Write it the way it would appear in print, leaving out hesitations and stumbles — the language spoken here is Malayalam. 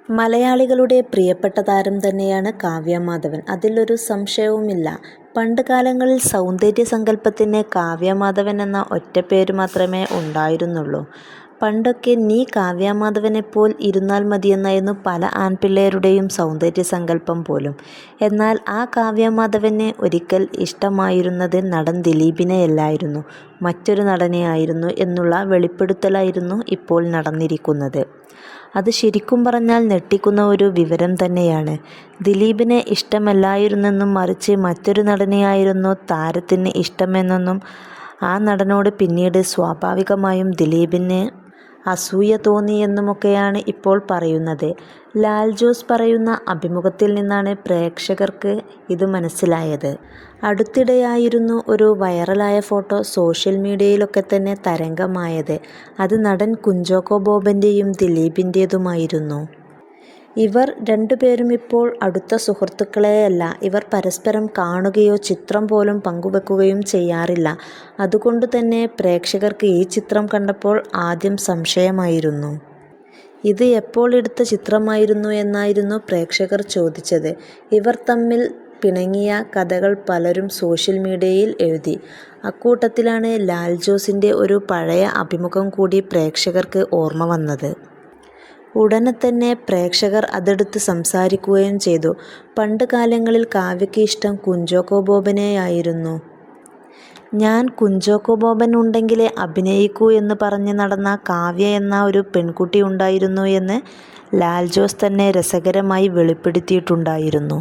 മലയാളികളുടെ പ്രിയപ്പെട്ട താരം തന്നെയാണ് കാവ്യ മാധവൻ. അതിലൊരു സംശയവുമില്ല. പണ്ട് കാലങ്ങളിൽ സൗന്ദര്യ സങ്കല്പത്തിന് കാവ്യ മാധവൻ എന്ന ഒറ്റപ്പേര് മാത്രമേ ഉണ്ടായിരുന്നുള്ളൂ. പണ്ടൊക്കെ നീ കാവ്യ മാധവനെപ്പോൽ ഇരുന്നാൽ മതിയെന്നായിരുന്നു പല ആൺപിള്ളേരുടെയും സൗന്ദര്യ സങ്കല്പം പോലും. എന്നാൽ ആ കാവ്യ മാധവന് ഒരിക്കൽ ഇഷ്ടമായിരുന്നത് നടൻ ദിലീപിനെയല്ലായിരുന്നു, മറ്റൊരു നടനെയായിരുന്നു എന്നുള്ള വെളിപ്പെടുത്തലായിരുന്നു ഇപ്പോൾ നടന്നിരിക്കുന്നത്. അത് ശരിക്കും പറഞ്ഞാൽ ഞെട്ടിക്കുന്ന ഒരു വിവരം തന്നെയാണ്. ദിലീപിനെ ഇഷ്ടമല്ലായിരുന്നെന്നും മറിച്ച് മറ്റൊരു നടനെയായിരുന്നു താരത്തിന് ഇഷ്ടമെന്നും ആ നടനോട് പിന്നീട് സ്വാഭാവികമായും ദിലീപിന് അസൂയ തോന്നിയെന്നുമൊക്കെയാണ് ഇപ്പോൾ പറയുന്നത്. ലാൽ ജോസ് പറയുന്ന അഭിമുഖത്തിൽ നിന്നാണ് പ്രേക്ഷകർക്ക് ഇത് മനസ്സിലായത്. അടുത്തിടെയായിരുന്നു ഒരു വൈറലായ ഫോട്ടോ സോഷ്യൽ മീഡിയയിലൊക്കെ തന്നെ തരംഗമായത്. അത് നടൻ കുഞ്ചാക്കോ ബോബൻ്റെയും ദിലീപിൻ്റേതുമായിരുന്നു. ഇവർ രണ്ടുപേരും ഇപ്പോൾ അടുത്ത സുഹൃത്തുക്കളെയല്ല. ഇവർ പരസ്പരം കാണുകയോ ചിത്രം പോലും പങ്കുവെക്കുകയും ചെയ്യാറില്ല. അതുകൊണ്ട് തന്നെ പ്രേക്ഷകർക്ക് ഈ ചിത്രം കണ്ടപ്പോൾ ആദ്യം സംശയമായിരുന്നു. ഇത് എപ്പോൾ എടുത്ത ചിത്രമായിരുന്നു എന്നായിരുന്നു പ്രേക്ഷകർ ചോദിച്ചത്. ഇവർ തമ്മിൽ പിണങ്ങിയ കഥകൾ പലരും സോഷ്യൽ മീഡിയയിൽ എഴുതി. അക്കൂട്ടത്തിലാണ് ലാൽ ജോസിൻ്റെ ഒരു പഴയ അഭിമുഖം കൂടി പ്രേക്ഷകർക്ക് ഓർമ്മ വന്നത്. ഉടനെ തന്നെ പ്രേക്ഷകർ അതെടുത്ത് സംസാരിക്കുകയും ചെയ്തു. പണ്ട് കാലങ്ങളിൽ കാവ്യയ്ക്ക് ഇഷ്ടം കുഞ്ചാക്കോ ബോബനെയായിരുന്നു. ഞാൻ കുഞ്ചാക്കോ ബോബൻ ഉണ്ടെങ്കിലേ അഭിനയിക്കൂ എന്ന് പറഞ്ഞ് നടന്ന കാവ്യ എന്ന ഒരു പെൺകുട്ടി ഉണ്ടായിരുന്നു എന്ന് ലാൽ ജോസ് തന്നെ രസകരമായി വെളിപ്പെടുത്തിയിട്ടുണ്ടായിരുന്നു.